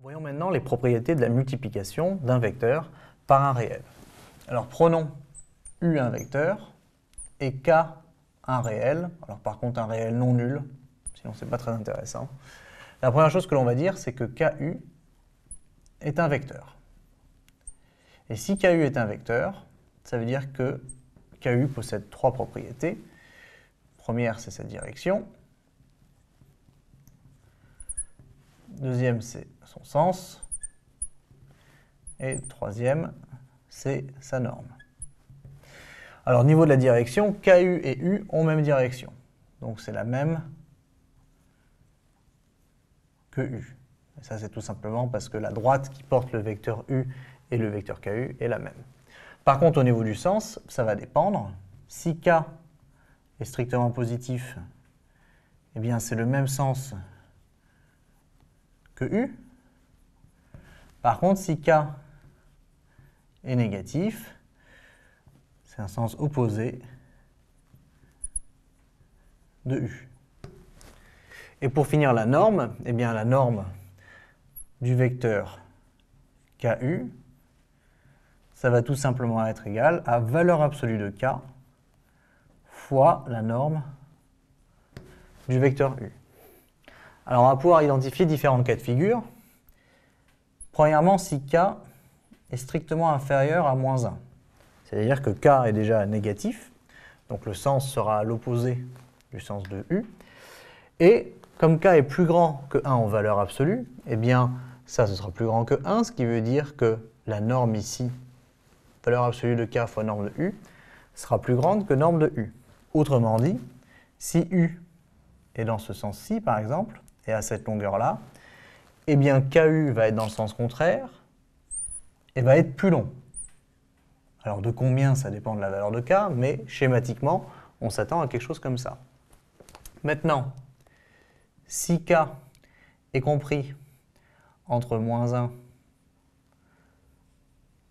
Voyons maintenant les propriétés de la multiplication d'un vecteur par un réel. Alors prenons U un vecteur et K un réel. Alors par contre un réel non nul, sinon c'est pas très intéressant. La première chose que l'on va dire, c'est que KU est un vecteur. Et si KU est un vecteur, ça veut dire que KU possède trois propriétés. Première, c'est sa direction. Deuxième, c'est son sens. Et troisième, c'est sa norme. Alors, au niveau de la direction, KU et U ont même direction. Donc, c'est la même que U. Et ça, c'est tout simplement parce que la droite qui porte le vecteur U et le vecteur KU est la même. Par contre, au niveau du sens, ça va dépendre. Si K est strictement positif, eh bien, c'est le même sens que U. Par contre, si K est négatif, c'est un sens opposé de U. Et pour finir la norme, eh bien la norme du vecteur KU, ça va tout simplement être égal à valeur absolue de K fois la norme du vecteur U. Alors on va pouvoir identifier différents cas de figure. Premièrement, si K est strictement inférieur à moins 1, c'est-à-dire que K est déjà négatif, donc le sens sera à l'opposé du sens de U, et comme K est plus grand que 1 en valeur absolue, eh bien ça ce sera plus grand que 1, ce qui veut dire que la norme ici, valeur absolue de K fois norme de U, sera plus grande que norme de U. Autrement dit, si U est dans ce sens-ci par exemple, et à cette longueur-là, eh bien KU va être dans le sens contraire et va être plus long. Alors de combien, ça dépend de la valeur de K, mais schématiquement, on s'attend à quelque chose comme ça. Maintenant, si K est compris entre moins 1,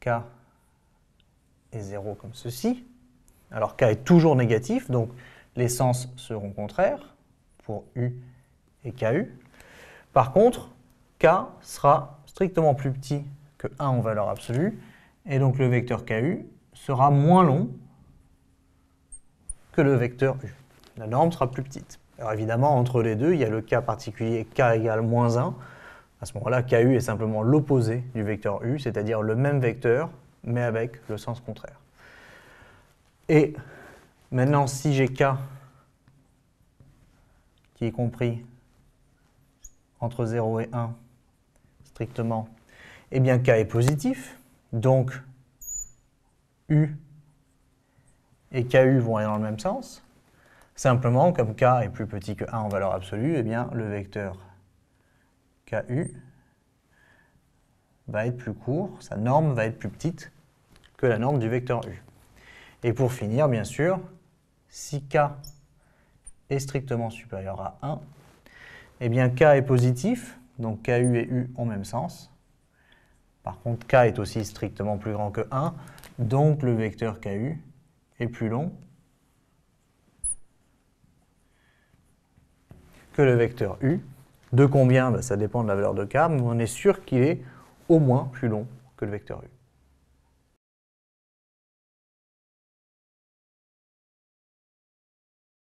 K et 0 comme ceci, alors K est toujours négatif, donc les sens seront contraires pour U et KU. Par contre, K sera strictement plus petit que 1 en valeur absolue, et donc le vecteur KU sera moins long que le vecteur U. La norme sera plus petite. Alors évidemment, entre les deux, il y a le cas particulier K égale moins 1. À ce moment-là, KU est simplement l'opposé du vecteur U, c'est-à-dire le même vecteur, mais avec le sens contraire. Et maintenant, si j'ai K qui est compris entre 0 et 1 strictement, eh bien K est positif, donc U et KU vont aller dans le même sens. Simplement, comme K est plus petit que 1 en valeur absolue, eh bien le vecteur KU va être plus court, sa norme va être plus petite que la norme du vecteur U. Et pour finir, bien sûr, si K est strictement supérieur à 1, eh bien K est positif, donc KU et U ont même sens. Par contre, K est aussi strictement plus grand que 1, donc le vecteur KU est plus long que le vecteur U. De combien? Ça dépend de la valeur de K, mais on est sûr qu'il est au moins plus long que le vecteur U.